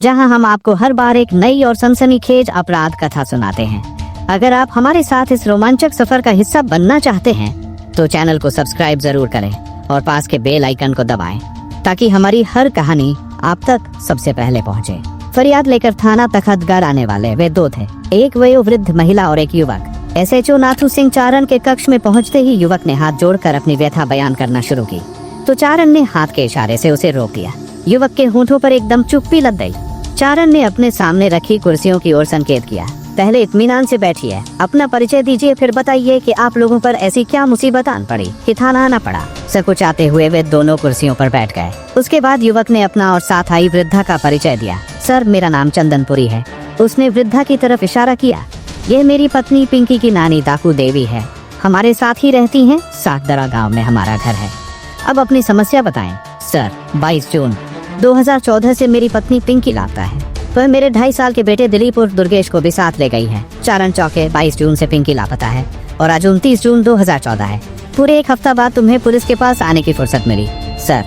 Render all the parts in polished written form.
जहां हम आपको हर बार एक नई और सनसनीखेज अपराध कथा सुनाते हैं। अगर आप हमारे साथ इस रोमांचक सफर का हिस्सा बनना चाहते हैं तो चैनल को सब्सक्राइब जरूर करें और पास के बेल आइकन को दबाएं ताकि हमारी हर कहानी आप तक सबसे पहले पहुंचे। फरियाद लेकर थाना तखतगढ़ आने वाले वे दो थे, एक वयोवृद्ध महिला और एक युवक। SHO नाथू सिंह चारण के कक्ष में पहुंचते ही युवक ने हाथ जोड़कर अपनी व्यथा बयान करना शुरू की तो चारण ने हाथ के इशारे से उसे रोक दिया। युवक के होंठों पर एकदम चुप्पी लग गई। चारण ने अपने सामने रखी कुर्सियों की ओर संकेत किया। पहले इत्मीनान से बैठिए, अपना परिचय दीजिए, फिर बताइए कि आप लोगों पर ऐसी क्या मुसीबत आन पड़ी कि थाना आना पड़ा। सकुचाते हुए वे दोनों कुर्सियों पर बैठ गए। उसके बाद युवक ने अपना और साथ आई वृद्धा का परिचय दिया। सर, मेरा नाम चंदनपुरी है। उसने वृद्धा की तरफ इशारा किया। यह मेरी पत्नी पिंकी की नानी दाकू देवी है, हमारे साथ ही रहती हैं। सागदरा गांव में हमारा घर है। अब अपनी समस्या बताएं। सर, 22 जून 2014 से मेरी पत्नी पिंकी लापता है। वह मेरे 2.5 साल के बेटे दिलीप उर्फ दुर्गेश को भी साथ ले गई है। चारण चौके 22 जून से पिंकी लापता है और आज 29 जून 2014 है। पूरे एक हफ्ता बाद तुम्हें पुलिस के पास आने की फुर्सत मिली। सर,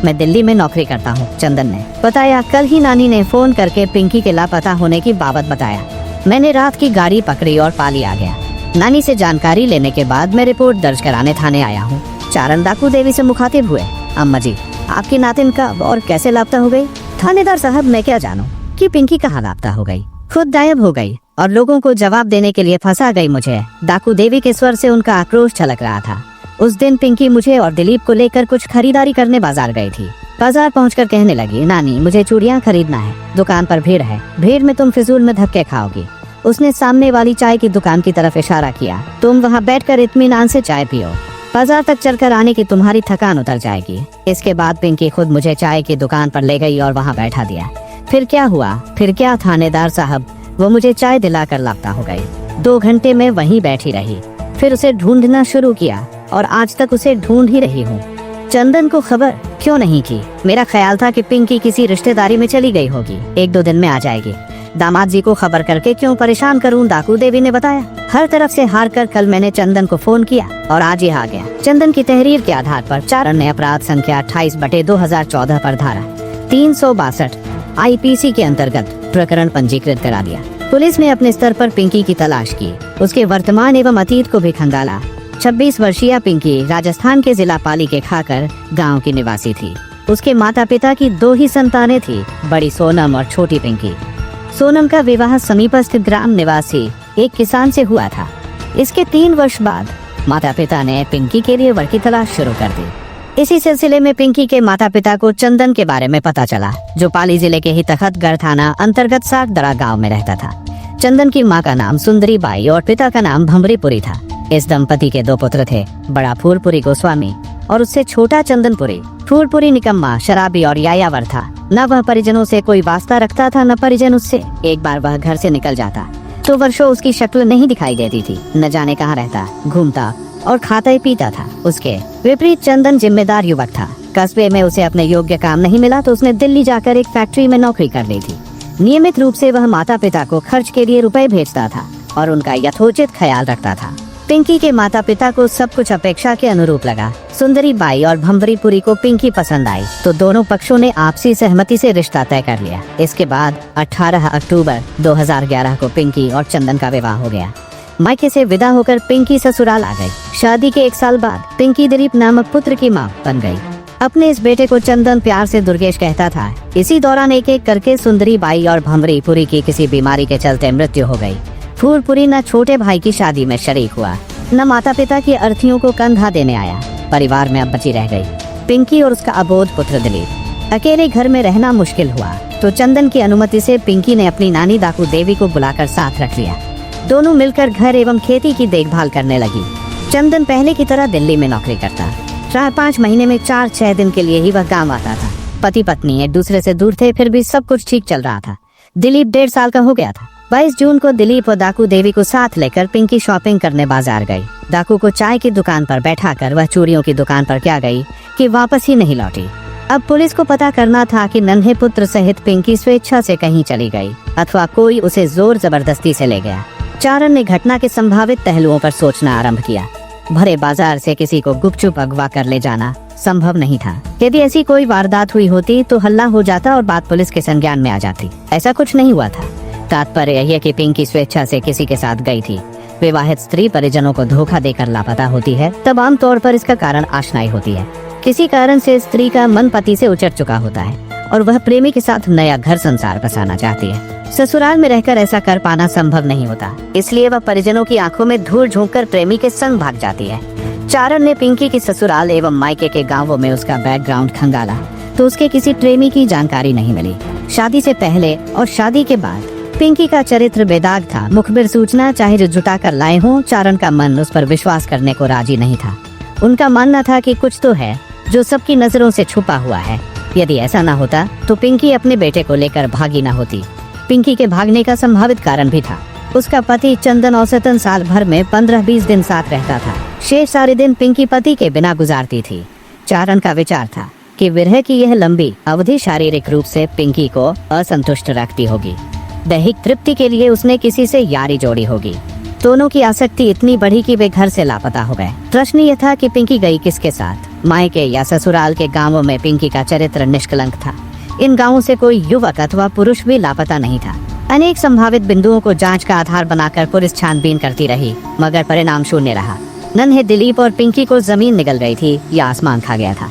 मैं दिल्ली में नौकरी करता हूँ। चंदन ने बताया। कल ही नानी ने फोन करके पिंकी के लापता होने की बाबत बताया। मैंने रात की गाड़ी पकड़ी और पाली आ गया। नानी से जानकारी लेने के बाद मैं रिपोर्ट दर्ज कराने थाने आया हूँ। चारण दाकू देवी से मुखातिब हुए। अम्मा जी, आपकी नातिन कब और कैसे लापता हो गई? थानेदार साहब, मैं क्या जानूं कि पिंकी कहाँ लापता हो गई। खुद गायब हो गई और लोगों को जवाब देने के लिए फंसा गई मुझे। दाकू देवी के स्वर से उनका आक्रोश छलक रहा था। उस दिन पिंकी मुझे और दिलीप को लेकर कुछ खरीदारी करने बाजार गई थी। बाजार पहुंचकर कहने लगी, नानी मुझे चूड़ियां खरीदना है, दुकान पर भीड़ है, भीड़ में तुम फिजूल में धक्के खाओगी। उसने सामने वाली चाय की दुकान की तरफ इशारा किया। तुम वहां बैठकर इत्मीनान से चाय पियो, बाजार तक चलकर आने की तुम्हारी थकान उतर जाएगी। इसके बाद पिंकी खुद मुझे चाय की दुकान पर ले गई और वहां बैठा दिया। फिर क्या हुआ? फिर क्या थानेदार साहब, वो मुझे चाय दिलाकर लापता हो गई। 2 घंटे में वहीं बैठी रही, फिर उसे ढूंढना शुरू किया और आज तक उसे ढूंढ ही रही हूँ। चंदन को खबर क्यों नहीं की? मेरा ख्याल था कि पिंकी किसी रिश्तेदारी में चली गई होगी, 1-2 दिन में आ जाएगी। दामाद जी को खबर करके क्यों परेशान करूं? दाकू देवी ने बताया। हर तरफ से हार कर कल मैंने चंदन को फोन किया और आज ये आ गया। चंदन की तहरीर के आधार पर चारण ने अपराध संख्या 28/2014 पर धारा 362 IPC के अंतर्गत प्रकरण पंजीकृत करा दिया। पुलिस ने अपने स्तर पर पिंकी की तलाश की, उसके वर्तमान एवं अतीत को भी खंगाला। 26 वर्षीय पिंकी राजस्थान के जिला पाली के खाकर गाँव की निवासी थी। उसके माता पिता की 2 ही संतानें थी, बड़ी सोनम और छोटी पिंकी। सोनम का विवाह समीपस्थ ग्राम निवासी एक किसान से हुआ था। इसके 3 वर्ष बाद माता पिता ने पिंकी के लिए वर की तलाश शुरू कर दी। इसी सिलसिले में पिंकी के माता पिता को चंदन के बारे में पता चला, जो पाली जिले के ही तखतगढ़ थाना अंतर्गत सागदरा गांव में रहता था। चंदन की मां का नाम सुंदरी बाई और पिता का नाम भंवरीपुरी था। इस दंपति के 2 पुत्र थे, बड़ा फूलपुरी गोस्वामी और उससे छोटा चंदनपुरी। फूलपुरी निकम्मा, शराबी और यायावर था। न वह परिजनों से कोई वास्ता रखता था, न परिजन उससे। एक बार वह घर से निकल जाता तो वर्षों उसकी शक्ल नहीं दिखाई देती थी। न जाने कहाँ रहता, घूमता और खाता पीता था। उसके विपरीत चंदन जिम्मेदार युवक था। कस्बे में उसे अपने योग्य काम नहीं मिला तो उसने दिल्ली जाकर एक फैक्ट्री में नौकरी कर ली थी। नियमित रूप से वह माता पिता को खर्च के लिए रुपए भेजता था और उनका यथोचित ख्याल रखता था। पिंकी के माता पिता को सब कुछ अपेक्षा के अनुरूप लगा। सुंदरी बाई और भंवरीपुरी को पिंकी पसंद आई तो दोनों पक्षों ने आपसी सहमति से रिश्ता तय कर लिया। इसके बाद 18 अक्टूबर 2011 को पिंकी और चंदन का विवाह हो गया। मायके से विदा होकर पिंकी ससुराल आ गई। शादी के 1 साल बाद पिंकी दिलीप नामक पुत्र की मां बन गई। अपने इस बेटे को चंदन प्यार से दुर्गेश कहता था। इसी दौरान एक एक करके सुंदरी बाई और भंवरीपुरी की किसी बीमारी के चलते मृत्यु हो गई। फूलपुरी न छोटे भाई की शादी में शरीक हुआ, न माता पिता की अर्थियों को कंधा देने आया। परिवार में अब बची रह गई पिंकी और उसका अबोध पुत्र दिलीप। अकेले घर में रहना मुश्किल हुआ तो चंदन की अनुमति से पिंकी ने अपनी नानी दाकू देवी को बुलाकर साथ रख लिया। दोनों मिलकर घर एवं खेती की देखभाल करने लगी। चंदन पहले की तरह दिल्ली में नौकरी करता। 4-5 महीने में 4-6 दिन के लिए ही वह गाँव आता था। पति पत्नी एक दूसरे से दूर थे, फिर भी सब कुछ ठीक चल रहा था। दिलीप 1.5 साल का हो गया था। 22 जून को दिलीप और दाकू देवी को साथ लेकर पिंकी शॉपिंग करने बाजार गई। दाकू को चाय की दुकान पर बैठाकर वह चूड़ियों की दुकान पर क्या गई कि वापस ही नहीं लौटी। अब पुलिस को पता करना था कि नन्हे पुत्र सहित पिंकी स्वेच्छा से कहीं चली गई अथवा कोई उसे जोर जबरदस्ती से ले गया। चारण ने घटना के संभावित पहलुओं पर सोचना आरंभ किया। भरे बाजार से किसी को गुपचुप अगवा कर ले जाना, संभव नहीं था। यदि ऐसी कोई वारदात हुई होती तो हल्ला हो जाता और बात पुलिस के संज्ञान में आ जाती। ऐसा कुछ नहीं हुआ था। तात्पर्य यह है कि पिंकी स्वेच्छा से किसी के साथ गई थी। विवाहित स्त्री परिजनों को धोखा देकर लापता होती है तब आमतौर पर इसका कारण आशनाई होती है। किसी कारण से स्त्री का मन पति से उचट चुका होता है और वह प्रेमी के साथ नया घर संसार बसाना चाहती है। ससुराल में रहकर ऐसा कर पाना संभव नहीं होता, इसलिए वह परिजनों की आंखों में धूल झोंककर प्रेमी के संग भाग जाती है। चारण ने पिंकी की ससुराल एवं मायके के गांवों में उसका बैकग्राउंड खंगाला तो उसके किसी प्रेमी की जानकारी नहीं मिली। शादी से पहले और शादी के बाद पिंकी का चरित्र बेदाग था। मुखबिर सूचना चाहे जो जुटा कर लाए हों, चारण का मन उस पर विश्वास करने को राजी नहीं था। उनका मानना था कि कुछ तो है जो सबकी नजरों से छुपा हुआ है। यदि ऐसा न होता तो पिंकी अपने बेटे को लेकर भागी न होती। पिंकी के भागने का संभावित कारण भी था। उसका पति चंदन औसतन साल भर में 15-20 दिन साथ रहता था। शेष सारे दिन पिंकी पति के बिना गुजारती थी। चारण का विचार था कि विरह की यह लंबी अवधि शारीरिक रूप से पिंकी को असंतुष्ट रखती होगी। दैहिक तृप्ति के लिए उसने किसी से यारी जोड़ी होगी। दोनों की आसक्ति इतनी बढ़ी कि वे घर से लापता हो गए। प्रश्न यह था कि पिंकी गई किसके साथ, मायके या ससुराल के गांवों में पिंकी का चरित्र निष्कलंक था। इन गांवों से कोई युवक अथवा पुरुष भी लापता नहीं था। अनेक संभावित बिंदुओं को जांच का आधार बनाकर पुलिस छानबीन करती रही, मगर परिणाम शून्य रहा। नन्हे दिलीप और पिंकी को जमीन निगल रही थी या आसमान खा गया था,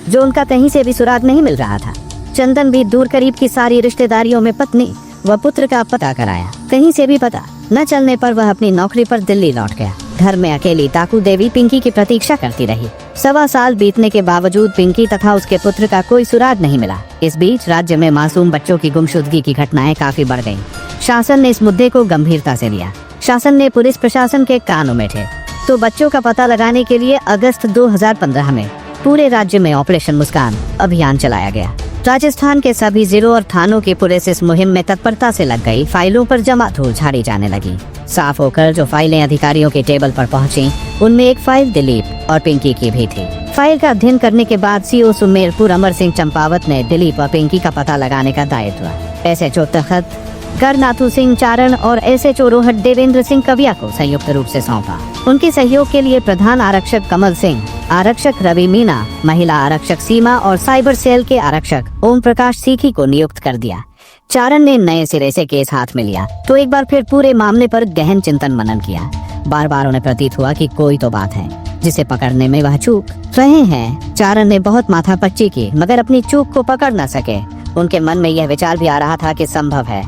जो उनका कहीं से भी सुराग नहीं मिल रहा था। चंदन भी दूर करीब की सारी रिश्तेदारियों में पत्नी व पुत्र का पता कराया, कहीं से भी पता न चलने पर वह अपनी नौकरी पर दिल्ली लौट गया। घर में अकेली दाकू देवी पिंकी की प्रतीक्षा करती रही। 1.25 साल बीतने के बावजूद पिंकी तथा उसके पुत्र का कोई सुराग नहीं मिला। इस बीच राज्य में मासूम बच्चों की गुमशुदगी की घटनाएं काफी बढ़ गईं। शासन ने इस मुद्दे को गंभीरता से लिया। शासन ने पुलिस प्रशासन के कान उमेटे तो बच्चों का पता लगाने के लिए अगस्त 2015 में पूरे राज्य में ऑपरेशन मुस्कान अभियान चलाया गया। राजस्थान के सभी जिलों और थानों की पुलिस इस मुहिम में तत्परता से लग गई। फाइलों पर जमा धूल झाड़ी जाने लगी। साफ होकर जो फाइलें अधिकारियों के टेबल पर पहुंची, उनमें एक फाइल दिलीप और पिंकी की भी थी। फाइल का अध्ययन करने के बाद सीओ सुमेरपुर अमर सिंह चंपावत ने दिलीप और पिंकी का पता लगाने का दायित्व एसएचओ तखत करनाथू सिंह चारण और एसएचओ रोहट देवेंद्र सिंह कविया को संयुक्त रूप से सौंपा। उनके सहयोग के लिए प्रधान आरक्षक कमल सिंह, आरक्षक रवि मीना, महिला आरक्षक सीमा और साइबर सेल के आरक्षक ओम प्रकाश सीखी को नियुक्त कर दिया। चारण ने नए सिरे से केस हाथ में लिया तो एक बार फिर पूरे मामले पर गहन चिंतन मनन किया। बार बार उन्हें प्रतीत हुआ कि कोई तो बात है जिसे पकड़ने में वह चूक रहे हैं। चारण ने बहुत माथापच्ची की मगर अपनी चूक को पकड़ न सके। उनके मन में यह विचार भी आ रहा था कि संभव है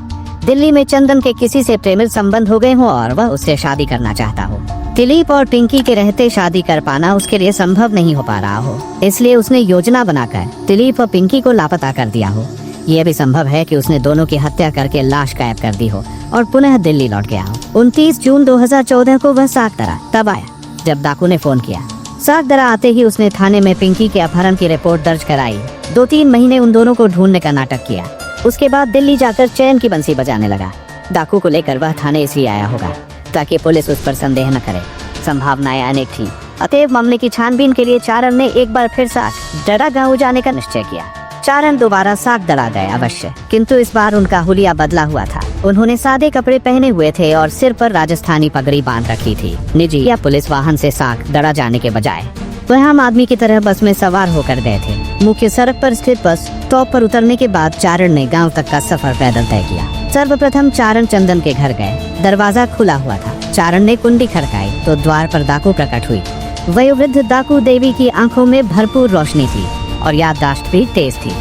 दिल्ली में चंदन के किसी से प्रेमिल संबंध हो गए हों और वह उससे शादी करना चाहता हो। दिलीप और पिंकी के रहते शादी कर पाना उसके लिए संभव नहीं हो पा रहा हो, इसलिए उसने योजना बनाकर दिलीप और पिंकी को लापता कर दिया हो। यह भी संभव है कि उसने दोनों की हत्या करके लाश गायब कर दी हो और पुनः दिल्ली लौट गया हो। 29 जून 2014 को वह सागदरा तब आया जब डाकू ने फोन किया। सागदरा आते ही उसने थाने में पिंकी के अपहरण की रिपोर्ट दर्ज कराई। 2-3 महीने उन दोनों को ढूंढने का नाटक किया। उसके बाद दिल्ली जाकर चैन की बंसी बजाने लगा। डाकू को लेकर वह थाने इसलिए आया होगा ताकि पुलिस उस पर संदेह न करे। संभावनाएं अनेक थी। अतएव मामले की छानबीन के लिए चारण ने एक बार फिर सागदरा गांव जाने का निश्चय किया। चारण दोबारा सागदरा गए अवश्य, किंतु इस बार उनका हुलिया बदला हुआ था। उन्होंने सादे कपड़े पहने हुए थे और सिर पर राजस्थानी पगड़ी बांध रखी थी। निजी या पुलिस वाहन से सागदरा जाने के बजाय वह आम आदमी की तरह बस में सवार होकर गए थे। मुख्य सड़क पर स्थित बस स्टॉप पर उतरने के बाद चारण ने गांव तक का सफर पैदल तय किया। सर्वप्रथम चारण चंदन के घर गए। दरवाजा खुला हुआ था। चारण ने कुंडी खड़काई तो द्वार पर डाकू प्रकट हुई। वयोवृद्ध डाकू देवी की आंखों में भरपूर रोशनी थी और याददाश्त भी तेज थी।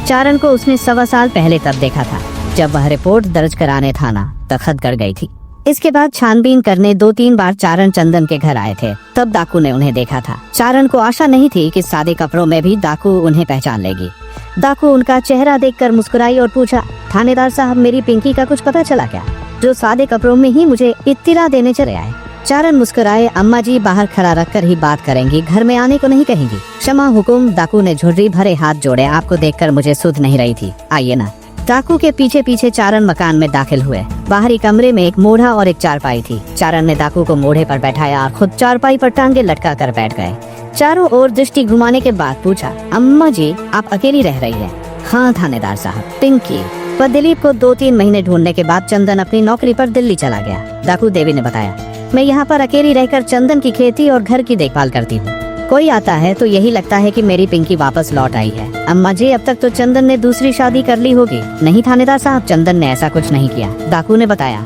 चारण को उसने 1.25 साल पहले तब देखा था जब वह रिपोर्ट दर्ज कराने थाना तखतगढ़ गई थी। इसके बाद छानबीन करने 2-3 बार चारण चंदन के घर आए थे, तब डाकू ने उन्हें देखा था। चारण को आशा नहीं थी कि सादे कपड़ों में भी डाकू उन्हें पहचान लेगी। डाकू उनका चेहरा देखकर मुस्कुराई और पूछा, थानेदार साहब, मेरी पिंकी का कुछ पता चला क्या, जो सादे कपड़ों में ही मुझे इत्तिला देने चले आए? चारण मुस्कुराए, अम्मा जी बाहर खड़ा रखकर ही बात करेंगी, घर में आने को नहीं कहेंगी। क्षमा हुकुम। डाकू ने झुर्री भरे हाथ जोड़े, आपको देखकर मुझे सुध नहीं रही थी, आइए ना। डाकू के पीछे पीछे चारण मकान में दाखिल हुए। बाहरी कमरे में एक मोढ़ा और एक चारपाई थी। चारण ने डाकू को मोढ़े पर बैठाया और खुद चारपाई पर टांगे लटका कर बैठ गए। चारों ओर दृष्टि घुमाने के बाद पूछा, अम्मा जी आप अकेली रह रही है? हाँ थानेदार साहब। पिंकी व दिलीप को 2-3 महीने ढूंढने के बाद चंदन अपनी नौकरी पर दिल्ली चला गया। डाकू देवी ने बताया, मैं यहाँ पर अकेली रहकर चंदन की खेती और घर की देखभाल करती हूँ। कोई आता है तो यही लगता है कि मेरी पिंकी वापस लौट आई है। अम्मा जी, अब तक तो चंदन ने दूसरी शादी कर ली होगी। नहीं थानेदार साहब, चंदन ने ऐसा कुछ नहीं किया, डाकू ने बताया।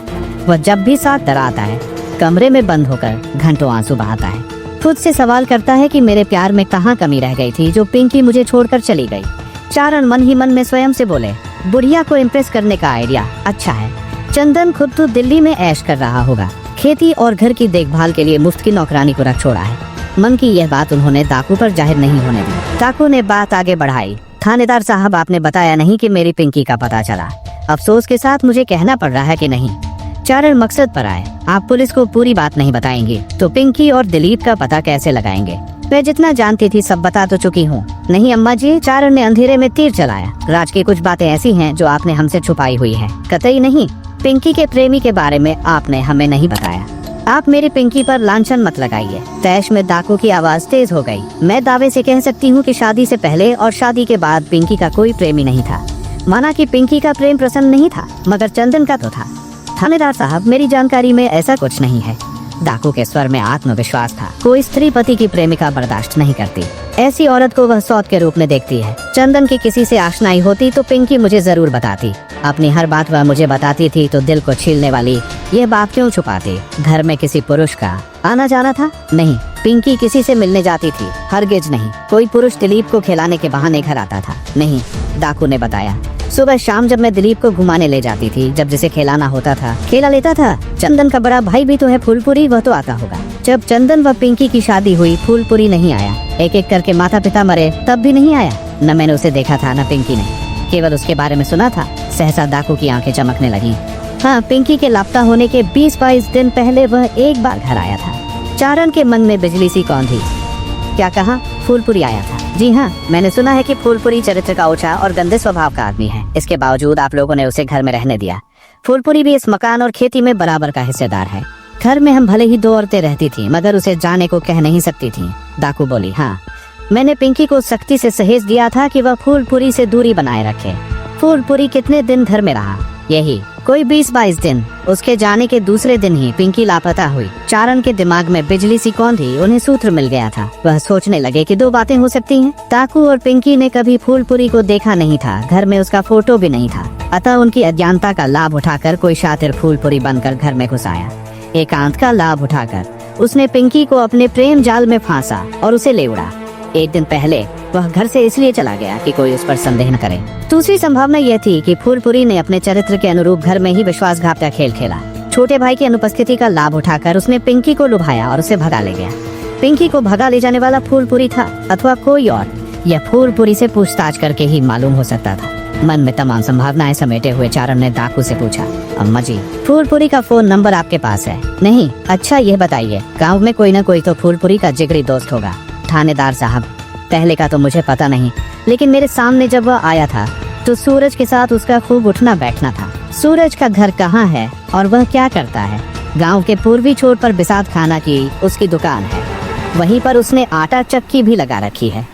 वह जब भी साथ डरा आता है, कमरे में बंद होकर घंटों आंसू बहाता है। खुद से सवाल करता है कि मेरे प्यार में कहाँ कमी रह गई थी जो पिंकी मुझे छोड़कर चली गई। चारण मन ही मन में स्वयं से बोले, बुढ़िया को इम्प्रेस करने का आइडिया अच्छा है। चंदन खुद तो दिल्ली में ऐश कर रहा होगा, खेती और घर की देखभाल के लिए मुफ्त की नौकरानी को रख छोड़ा है। मन की यह बात उन्होंने डाकू पर जाहिर नहीं होने दी। डाकू ने बात आगे बढ़ाई, थानेदार साहब, आपने बताया नहीं कि मेरी पिंकी का पता चला। अफसोस के साथ मुझे कहना पड़ रहा है कि नहीं। चारण मकसद पर आए, आप पुलिस को पूरी बात नहीं बताएंगे तो पिंकी और दिलीप का पता कैसे लगाएंगे? मैं जितना जानती थी सब बता तो चुकी हूँ। नहीं अम्मा जी, चारण ने अंधेरे में तीर चलाया। राज की कुछ बातें ऐसी हैं जो आपने हमसे छुपाई हुई है। कतई नहीं, पिंकी के प्रेमी के बारे में आपने हमें नहीं बताया। आप मेरी पिंकी पर लांछन मत लगाइए। तैश में डाकू की आवाज तेज हो गई। मैं दावे से कह सकती हूँ कि शादी से पहले और शादी के बाद पिंकी का कोई प्रेमी नहीं था। माना कि पिंकी का प्रेम प्रसन्न नहीं था, मगर चंदन का तो था। थानेदार साहब, मेरी जानकारी में ऐसा कुछ नहीं है। डाकू के स्वर में आत्मविश्वास था। कोई स्त्री पति की प्रेमिका बर्दाश्त नहीं करती। ऐसी औरत को वह सौत के रूप में देखती है। चंदन की किसी से आशनाई होती तो पिंकी मुझे जरूर बताती। अपनी हर बात वह मुझे बताती थी तो दिल को छीलने वाली यह बात क्यों छुपाती? घर में किसी पुरुष का आना जाना था? नहीं, पिंकी किसी से मिलने जाती थी, हरगिज नहीं। कोई पुरुष दिलीप को खिलाने के बहाने घर आता था? नहीं, डाकू ने बताया। सुबह शाम जब मैं दिलीप को घुमाने ले जाती थी, जब जिसे खिलाना होता था खेला लेता था। चंदन का बड़ा भाई भी तो है फूलपुरी, वह तो आता होगा। जब चंदन व पिंकी की शादी हुई, फूलपुरी नहीं आया। एक एक करके माता पिता मरे, तब भी नहीं आया। न मैंने उसे देखा था, न पिंकी ने, केवल उसके बारे में सुना था। सहसा डाकू की आंखें चमकने लगी। हाँ, पिंकी के लापता होने के 20-22 दिन पहले वह एक बार घर आया था। चारण के मन में बिजली सी कौंधी। क्या कहा? फूलपुरी आया था? जी हाँ, मैंने सुना है कि फूलपुरी चरित्र का ओछा और गंदे स्वभाव का आदमी है। इसके बावजूद आप लोगों ने उसे घर में रहने दिया। फूलपुरी भी इस मकान और खेती में बराबर का हिस्सेदार है। घर में हम भले ही 2 औरतें रहती थी, मगर उसे जाने को कह नहीं सकती थी। डाकू बोली, हाँ, मैंने पिंकी को सख्ती से सहेज दिया था कि वह फूलपुरी से दूरी बनाए रखे। फूलपुरी कितने दिन घर में रहा? यही कोई 20-22 दिन। उसके जाने के दूसरे दिन ही पिंकी लापता हुई। चारण के दिमाग में बिजली सी कौंधी। उन्हें सूत्र मिल गया था। वह सोचने लगे कि 2 बातें हो सकती हैं। डाकू और पिंकी ने कभी फूलपुरी को देखा नहीं था, घर में उसका फोटो भी नहीं था। अतः उनकी अज्ञानता का लाभ उठाकर कोई शातिर फूलपुरी बनकर घर में घुस आया। एकांत का लाभ उठाकर उसने पिंकी को अपने प्रेम जाल में फांसा और उसे ले उड़ा। एक दिन पहले वह घर से इसलिए चला गया कि कोई उस पर संदेह न करे। दूसरी संभावना यह थी कि फूलपुरी ने अपने चरित्र के अनुरूप घर में ही विश्वासघात का खेल खेला। छोटे भाई की अनुपस्थिति का लाभ उठाकर उसने पिंकी को लुभाया और उसे भगा ले गया। पिंकी को भगा ले जाने वाला फूलपुरी था अथवा कोई और। यह फूलपुरी से पूछताछ करके ही मालूम हो सकता था। मन में तमाम संभावनाएं समेटे हुए चारण ने डाकू से पूछा, अम्मा जी, फूलपुरी का फोन नंबर आपके पास है? नहीं। अच्छा, यह बताइए, गाँव में कोई न कोई तो फूलपुरी का जिगरी दोस्त होगा। थानेदार साहब, पहले का तो मुझे पता नहीं, लेकिन मेरे सामने जब वह आया था तो सूरज के साथ उसका खूब उठना बैठना था। सूरज का घर कहाँ है और वह क्या करता है? गांव के पूर्वी छोर पर बिसात खाना की उसकी दुकान है। वहीं पर उसने आटा चक्की भी लगा रखी है।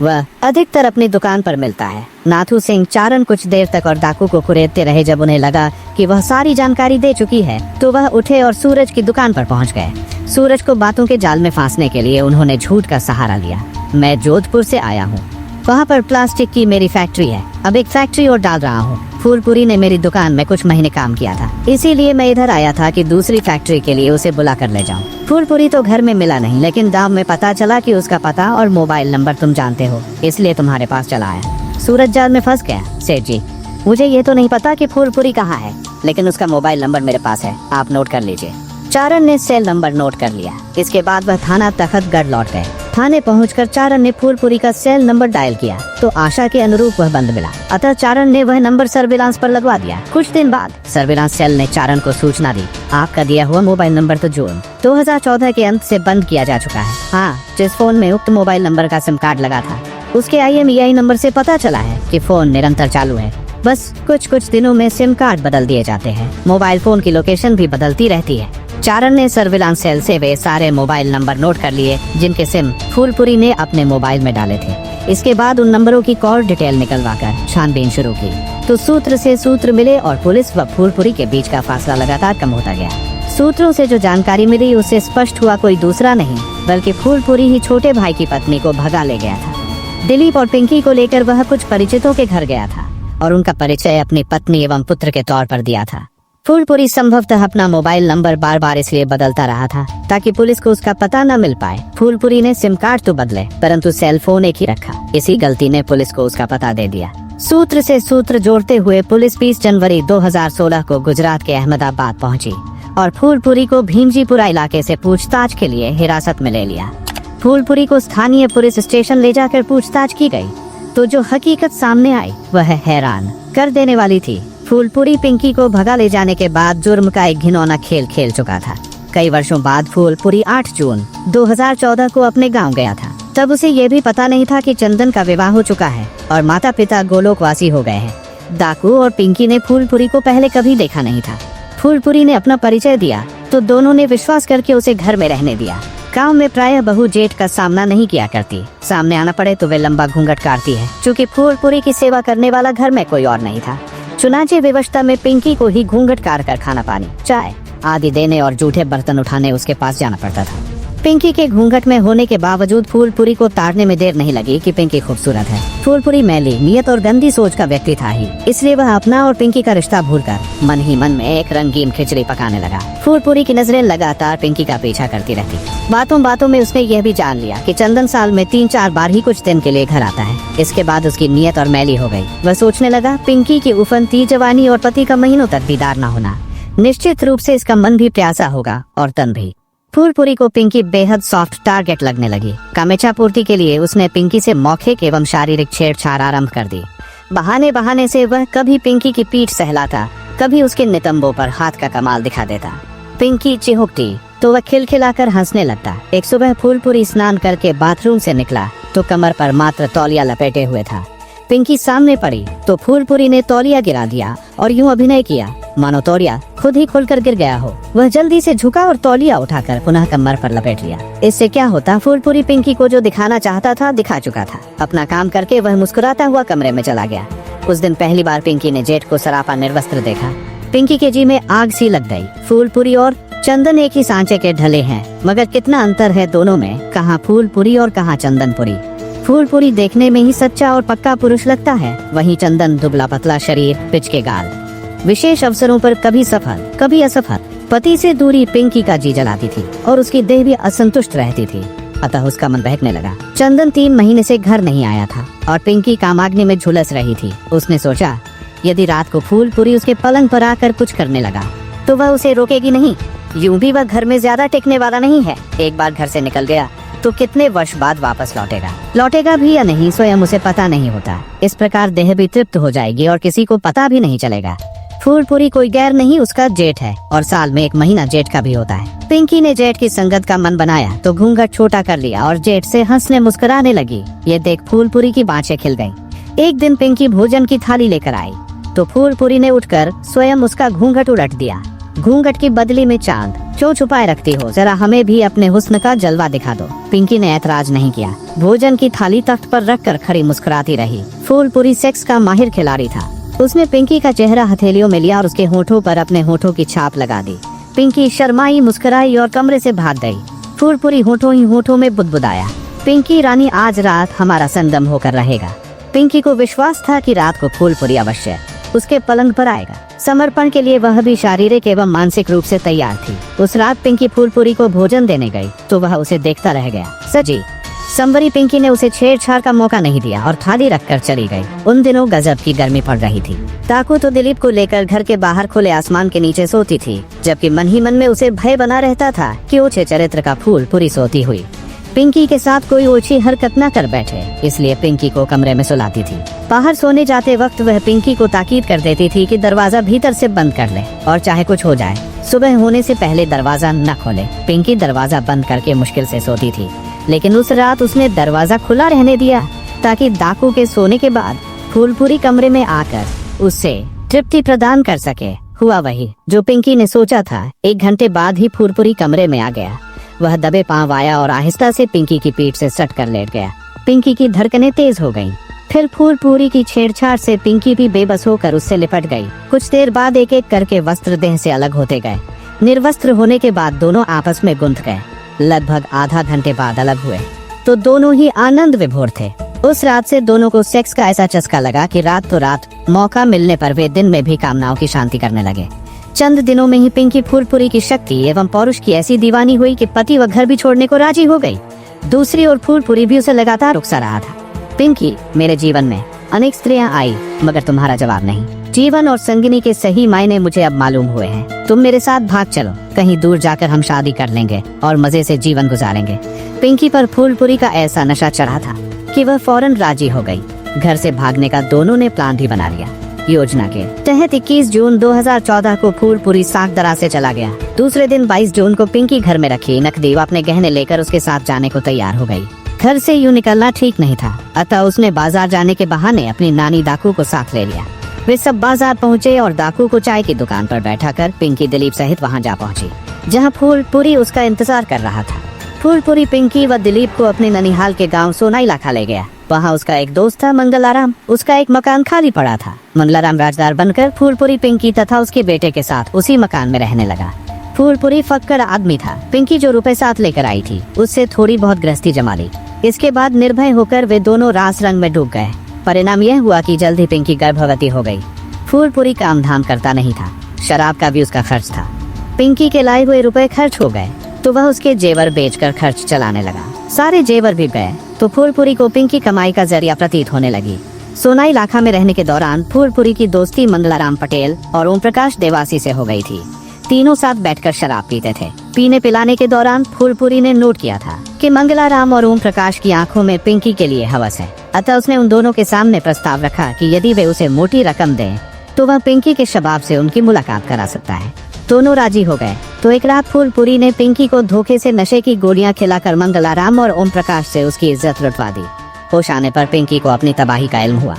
वह अधिकतर अपनी दुकान पर मिलता है। नाथू सिंह चारण कुछ देर तक और डाकू को कुरेदते रहे। जब उन्हें लगा कि वह सारी जानकारी दे चुकी है तो वह उठे और सूरज की दुकान पर पहुंच गए। सूरज को बातों के जाल में फांसने के लिए उन्होंने झूठ का सहारा लिया। मैं जोधपुर से आया हूँ, वहाँ पर प्लास्टिक की मेरी फैक्ट्री है। अब एक फैक्ट्री और डाल रहा हूँ। फूलपुरी ने मेरी दुकान में कुछ महीने काम किया था, इसीलिए मैं इधर आया था कि दूसरी फैक्ट्री के लिए उसे बुला कर ले जाऊँ। फूलपुरी तो घर में मिला नहीं, लेकिन गाँव में पता चला कि उसका पता और मोबाइल नंबर तुम जानते हो, इसलिए तुम्हारे पास चला आया। सूरज जाल में फंस गया। सेठ जी, मुझे ये तो नहीं पता कि फूलपुरी कहाँ है, लेकिन उसका मोबाइल नंबर मेरे पास है, आप नोट कर लीजिए। चारण ने सेल नंबर नोट कर लिया। इसके बाद वह थाना तखतगढ़ लौट गए। थाने पहुंचकर चारण ने फूलपुरी का सेल नंबर डायल किया तो आशा के अनुरूप वह बंद मिला। अतः चारण ने वह नंबर सर्विलांस पर लगवा दिया। कुछ दिन बाद सर्विलांस सेल ने चारण को सूचना दी, आपका दिया हुआ मोबाइल नंबर तो जून 2014 के अंत से बंद किया जा चुका है। हाँ, जिस फोन में उक्त मोबाइल नंबर का सिम कार्ड लगा था उसके IMEI नंबर से पता चला है कि फोन निरंतर चालू है। बस कुछ दिनों में सिम कार्ड बदल दिए जाते हैं। मोबाइल फोन की लोकेशन भी बदलती रहती है। चारण ने सर्विलांस सेल से वे सारे मोबाइल नंबर नोट कर लिए जिनके सिम फूलपुरी ने अपने मोबाइल में डाले थे। इसके बाद उन नंबरों की कॉल डिटेल निकलवाकर छानबीन शुरू की तो सूत्र से सूत्र मिले और पुलिस व फूलपुरी के बीच का फासला लगातार कम होता गया। सूत्रों से जो जानकारी मिली उससे स्पष्ट हुआ कोई दूसरा नहीं बल्कि फूलपुरी ही छोटे भाई की पत्नी को भगा ले गया था। दिलीप और पिंकी को लेकर वह कुछ परिचितों के घर गया था और उनका परिचय अपनी पत्नी एवं पुत्र के तौर पर दिया था। फूलपुरी संभवतः अपना मोबाइल नंबर बार बार इसलिए बदलता रहा था ताकि पुलिस को उसका पता न मिल पाए। फूलपुरी ने सिम कार्ड तो बदले परंतु सेल फोन एक ही रखा। इसी गलती ने पुलिस को उसका पता दे दिया। सूत्र से सूत्र जोड़ते हुए पुलिस 20 जनवरी 2016 को गुजरात के अहमदाबाद पहुंची और फूलपुरी को भीमजीपुरा इलाके से पूछताछ के लिए हिरासत में ले लिया। फूलपुरी को स्थानीय पुलिस स्टेशन ले जाकर पूछताछ की गई तो जो हकीकत सामने आई वह हैरान कर देने वाली थी। फूलपुरी पिंकी को भगा ले जाने के बाद जुर्म का एक घिनौना खेल खेल चुका था। कई वर्षों बाद फूलपुरी 8 जून 2014 को अपने गांव गया था। तब उसे ये भी पता नहीं था कि चंदन का विवाह हो चुका है और माता पिता गोलोकवासी हो गए हैं। दाकू और पिंकी ने फूलपुरी को पहले कभी देखा नहीं था। फूलपुरी ने अपना परिचय दिया तो दोनों ने विश्वास करके उसे घर में रहने दिया। गांव में प्रायः बहू जेठ का सामना नहीं किया करती। सामने आना पड़े तो वे लंबा घूंघट काटती है। चूँकि फूलपुरी की सेवा करने वाला घर में कोई और नहीं था, चुनाचे विवशता में पिंकी को ही घूंघट काट कर खाना पानी, चाय आदि देने और जूठे बर्तन उठाने उसके पास जाना पड़ता था। पिंकी के घूंघट में होने के बावजूद फूलपुरी को ताड़ने में देर नहीं लगी कि पिंकी खूबसूरत है। फूलपुरी मैली नियत और गंदी सोच का व्यक्ति था ही, इसलिए वह अपना और पिंकी का रिश्ता भूलकर मन ही मन में एक रंगीन खिचड़ी पकाने लगा। फूलपुरी की नजरें लगातार पिंकी का पीछा करती रहती। बातों बातों में उसने यह भी जान लिया कि चंदन साल में 3-4 बार ही कुछ दिन के लिए घर आता है। इसके बाद उसकी नियत और मैली हो गई। वह सोचने लगा पिंकी की उफनती जवानी और पति का महीनों तक दीदार न होना, निश्चित रूप से इसका मन भी प्यासा होगा और तन भी। फूलपुरी को पिंकी बेहद सॉफ्ट टारगेट लगने लगी। कामेच्छा पूर्ति के लिए उसने पिंकी से मौखिक एवं शारीरिक छेड़छाड़ आरंभ कर दी। बहाने बहाने से वह कभी पिंकी की पीठ सहलाता, कभी उसके नितंबों पर हाथ का कमाल दिखा देता। पिंकी चिहुकती तो वह खिलखिलाकर हंसने लगता। एक सुबह फूलपुरी स्नान करके बाथरूम से निकला तो कमर पर मात्र तौलिया लपेटे हुए था। पिंकी सामने पड़ी तो फूलपुरी ने तौलिया गिरा दिया और यूं अभिनय किया मानो तौलिया खुद ही खुलकर गिर गया हो। वह जल्दी से झुका और तौलिया उठाकर पुनः कमर पर लपेट लिया। इससे क्या होता, फूलपुरी पिंकी को जो दिखाना चाहता था दिखा चुका था। अपना काम करके वह मुस्कुराता हुआ कमरे में चला गया। उस दिन पहली बार पिंकी ने जेठ को सरापा निर्वस्त्र देखा। पिंकी के जी में आग सी लग गई। फूलपुरी और चंदन एक ही सांचे के ढले हैं, मगर कितना अंतर है दोनों में। कहाँ फूलपुरी और कहाँ चंदनपुरी। फूलपुरी देखने में ही सच्चा और पक्का पुरुष लगता है, वहीं चंदन दुबला पतला शरीर, पिच के गाल। विशेष अवसरों पर कभी सफल कभी असफल। पति से दूरी पिंकी का जी जलाती थी और उसकी देह भी असंतुष्ट रहती थी, अतः उसका मन बहकने लगा। चंदन 3 महीने से घर नहीं आया था और पिंकी कामाग्नि में झुलस रही थी। उसने सोचा यदि रात को फूलपुरी उसके पलंग पर आकर कुछ करने लगा तो वह उसे रोकेगी नहीं। यूं भी वह घर में ज्यादा टिकने वाला नहीं है। एक बार घर से निकल गया तो कितने वर्ष बाद वापस लौटेगा भी या नहीं स्वयं उसे पता नहीं होता। इस प्रकार देह भी तृप्त हो जाएगी और किसी को पता भी नहीं चलेगा। फूलपुरी कोई गैर नहीं, उसका जेठ है और साल में 1 महीना जेठ का भी होता है। पिंकी ने जेठ की संगत का मन बनाया तो घूंघट छोटा कर लिया और जेठ से हंसने मुस्कुराने लगी। ये देख फूलपुरी की बाँछें खिल गईं। एक दिन पिंकी भोजन की थाली लेकर आई तो फूलपुरी ने उठकर स्वयं उसका घूंघट उलट दिया। घूंघट की बदली में चांद, क्यों छुपाए रखती हो, जरा हमें भी अपने हुस्न का जलवा दिखा दो। पिंकी ने ऐतराज नहीं किया। भोजन की थाली तख्त पर रखकर खड़ी मुस्कुराती रही। फूलपुरी सेक्स का माहिर खिलाड़ी था। उसने पिंकी का चेहरा हथेलियों में लिया और उसके होठों पर अपने होठों की छाप लगा दी। पिंकी शर्माई, मुस्कुराई और कमरे से भाग गई। फूलपुरी होठों ही होठों में बुदबुदाया, पिंकी रानी आज रात हमारा संगम होकर रहेगा। पिंकी को विश्वास था कि रात को फूलपुरी अवश्य उसके पलंग पर आएगा। समर्पण के लिए वह भी शारीरिक एवं मानसिक रूप से तैयार थी। उस रात पिंकी फूलपुरी को भोजन देने गई तो वह उसे देखता रह गया। सजी संवरी पिंकी ने उसे छेड़छाड़ का मौका नहीं दिया और थाली रखकर चली गई। उन दिनों गजब की गर्मी पड़ रही थी। ताकू तो दिलीप को लेकर घर के बाहर खुले आसमान के नीचे सोती थी, जबकि मन ही मन में उसे भय बना रहता था कि ओछे चरित्र का फूलपुरी सोती हुई पिंकी के साथ कोई ओछी हरकत न कर बैठे, इसलिए पिंकी को कमरे में सुलाती थी। बाहर सोने जाते वक्त वह पिंकी को ताकीद कर देती थी कि दरवाजा भीतर से बंद कर ले और चाहे कुछ हो जाए सुबह होने से पहले दरवाजा न खोले। पिंकी दरवाजा बंद करके मुश्किल से सोती थी, लेकिन उस रात उसने दरवाजा खुला रहने दिया ताकि डाकू के सोने के बाद फूलपुरी कमरे में आकर उससे तृप्ति प्रदान कर सके। हुआ वही जो पिंकी ने सोचा था। 1 घंटे बाद ही फूलपुरी कमरे में आ गया। वह दबे पांव आया और आहिस्ता से पिंकी की पीठ से सट कर लेट गया। पिंकी की धड़कनें तेज हो गईं। फिर फूलपुरी की छेड़छाड़ से पिंकी भी बेबस होकर उससे लिपट गई। कुछ देर बाद एक एक करके वस्त्र देह से अलग होते गए। निर्वस्त्र होने के बाद दोनों आपस में गुंथ गए। लगभग आधा घंटे बाद अलग हुए तो दोनों ही आनंद विभोर थे। उस रात से दोनों को सेक्स का ऐसा चस्का लगा कि रात तो रात, मौका मिलने पर वे दिन में भी कामनाओं की शांति करने लगे। चंद दिनों में ही पिंकी फूलपुरी की शक्ति एवं पौरुष की ऐसी दीवानी हुई कि पति व घर भी छोड़ने को राजी हो गई। दूसरी ओर फूलपुरी भी उसे लगातार उकसा रहा था। पिंकी, मेरे जीवन में अनेक स्त्रियां आई मगर तुम्हारा जवाब नहीं। जीवन और संगिनी के सही मायने मुझे अब मालूम हुए हैं। तुम मेरे साथ भाग चलो, कहीं दूर जाकर हम शादी कर लेंगे और मजे से जीवन गुजारेंगे। पिंकी पर फूलपुरी का ऐसा नशा चढ़ा था कि वह फौरन राजी हो गई। घर से भागने का दोनों ने प्लान भी बना लिया। योजना के तहत 21 जून 2014 को फूलपुरी सागदरा से चला गया। दूसरे दिन 22 जून को पिंकी घर में रखी नकदी व अपने गहने लेकर उसके साथ जाने को तैयार हो गई। घर से यूं निकलना ठीक नहीं था, अतः उसने बाजार जाने के बहाने अपनी नानी दाकू को साथ ले लिया। वे सब बाजार पहुँचे और दाकू को चाय की दुकान पर बैठा कर पिंकी दिलीप सहित वहाँ जा पहुँची, जहाँ फूलपुरी उसका इंतजार कर रहा था। फूलपुरी पिंकी व दिलीप को अपने ननिहाल के गाँव सोनाइलाखा ले गया। वहाँ उसका एक दोस्त था मंगलाराम, उसका एक मकान खाली पड़ा था। मंगलाराम राजदार बनकर फूलपुरी पिंकी तथा उसके बेटे के साथ उसी मकान में रहने लगा। फूलपुरी फक्कड़ आदमी था। पिंकी जो रुपए साथ लेकर आई थी उससे थोड़ी बहुत गृहस्थी जमा ली। इसके बाद निर्भय होकर वे दोनों रास रंग में डूब गए। परिणाम यह हुआ कि जल्द ही पिंकी गर्भवती हो गई। फूलपुरी काम धाम करता नहीं था, शराब का भी उसका खर्च था। पिंकी के लाए हुए रुपए खर्च हो गए तो वह उसके जेवर बेचकर खर्च चलाने लगा। सारे जेवर भी गए तो फूलपुरी को पिंकी कमाई का जरिया प्रतीत होने लगी। सोनाइलाखा में रहने के दौरान फूलपुरी की दोस्ती मंगलाराम पटेल और ओम प्रकाश देवासी से हो गई थी। तीनों साथ बैठकर शराब पीते थे। पीने पिलाने के दौरान फूलपुरी ने नोट किया था कि मंगलाराम और ओम प्रकाश की आंखों में पिंकी के लिए हवस है, अतः उसने उन दोनों के सामने प्रस्ताव रखा कि यदि वे उसे मोटी रकम दें तो वह पिंकी के शबाब से उनकी मुलाकात करा सकता है। दोनों राजी हो गए तो एक रात फूलपुरी ने पिंकी को धोखे से नशे की गोलियां खिलाकर मंगलाराम और ओम प्रकाश से उसकी इज्जत लुटवा दी। होश आने पर पिंकी को अपनी तबाही का इल्म हुआ।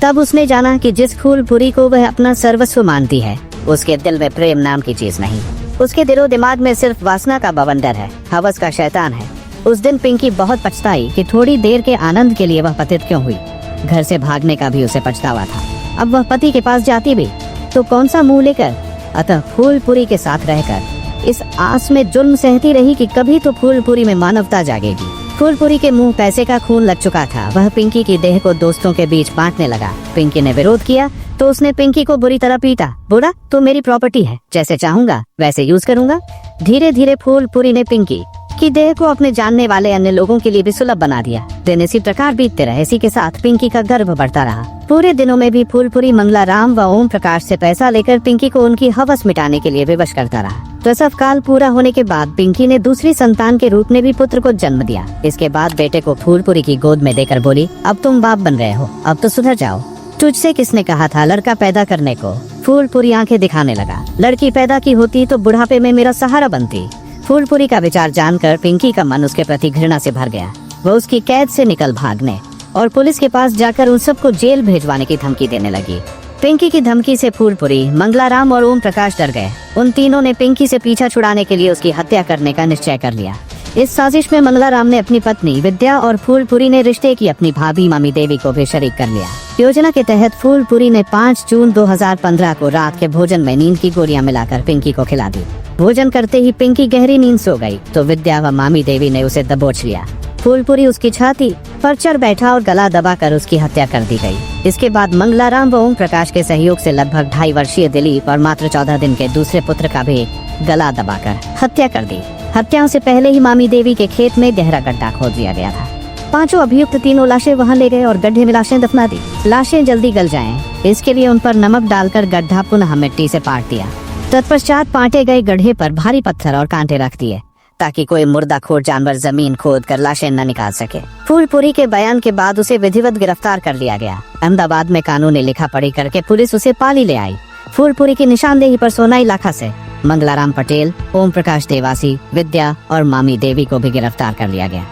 तब उसने जाना कि जिस फूलपुरी को वह अपना सर्वस्व मानती है उसके दिल में प्रेम नाम की चीज नहीं। उसके दिलो दिमाग में सिर्फ वासना का बवंडर है, हवस का शैतान है। उस दिन पिंकी बहुत पछताई कि थोड़ी देर के आनंद के लिए वह पतित क्यों हुई। घर से भागने का भी उसे पछतावा था। अब वह पति के पास जाती भी तो कौन सा मुंह लेकर, अतः फूलपुरी के साथ रहकर इस आस में जुल्म सहती रही कि कभी तो फूलपुरी में मानवता जागेगी। फूलपुरी के मुंह पैसे का खून लग चुका था। वह पिंकी की देह को दोस्तों के बीच बांटने लगा। पिंकी ने विरोध किया तो उसने पिंकी को बुरी तरह पीटा। बोला, तो मेरी प्रॉपर्टी है, जैसे चाहूंगा वैसे यूज करूंगा। धीरे धीरे फूलपुरी ने पिंकी की देह को अपने जानने वाले अन्य लोगों के लिए भी सुलभ बना दिया। दिन इसी प्रकार बीतते रहे। इसी के साथ पिंकी का गर्भ बढ़ता रहा। पूरे दिनों में भी फूलपुरी मंगलाराम व ओम प्रकाश से पैसा लेकर पिंकी को उनकी हवस मिटाने के लिए विवश करता रहा। प्रसव काल पूरा होने के बाद पिंकी ने दूसरी संतान के रूप में भी पुत्र को जन्म दिया। इसके बाद बेटे को फूलपुरी की गोद में देकर बोली, अब तुम बाप बन रहे हो, अब तो सुधर जाओ। तुझसे किसने कहा था लड़का पैदा करने को? फूलपुरी आंखें दिखाने लगा। लड़की पैदा की होती तो बुढ़ापे में मेरा सहारा बनती। फूलपुरी का विचार जानकर पिंकी का मन उसके प्रति घृणा से भर गया। वह उसकी कैद से निकल भागने और पुलिस के पास जाकर उन सबको जेल भेजवाने की धमकी देने लगी। पिंकी की धमकी से फूलपुरी, मंगलाराम और ओम प्रकाश डर गए। उन तीनों ने पिंकी से पीछा छुड़ाने के लिए उसकी हत्या करने का निश्चय कर लिया। इस साजिश में मंगलाराम ने अपनी पत्नी विद्या और फूलपुरी ने रिश्ते की अपनी भाभी मामी देवी को भी शरीक कर लिया। योजना के तहत फूलपुरी ने 5 जून 2015 को रात के भोजन में नींद की गोलियां मिलाकर पिंकी को खिला दी। भोजन करते ही पिंकी गहरी नींद सो गई तो विद्या व मामी देवी ने उसे दबोच लिया। फूलपुरी उसकी छाती पर चढ़ बैठा और गला दबाकर उसकी हत्या कर दी गई। इसके बाद मंगलाराम व ओम प्रकाश के सहयोग से लगभग 2.5 वर्षीय दिलीप और मात्र 14 दिन के दूसरे पुत्र का भी गला दबाकर हत्या कर दी। हत्याओं से पहले ही मामी देवी के खेत में गहरा गड्ढा खोद दिया गया था। पांचों अभियुक्त तीनों लाशें वहां ले गए और गड्ढे में लाशें दफना दी। लाशें जल्दी गल जाएं, इसके लिए उन पर नमक डालकर गड्ढा पुनः मिट्टी से पाट दिया। तत्पश्चात पाटे गए गड्ढे पर भारी पत्थर और कांटे रख दिए ताकि कोई मुर्दाखोर जानवर जमीन खोद कर लाशें न निकाल सके। फूलपुरी के बयान के बाद उसे विधिवत गिरफ्तार कर लिया गया। अहमदाबाद में कानूनी लिखा पढ़ी करके पुलिस उसे पाली ले आई। फूलपुरी की निशानदेही पर सोनाइलाखा से मंगलाराम पटेल, ओम प्रकाश देवासी, विद्या और मामी देवी को भी गिरफ्तार कर लिया गया।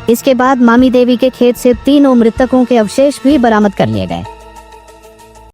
इसके बाद मामी देवी के खेत से 3 मृतकों के अवशेष भी बरामद कर लिए गए।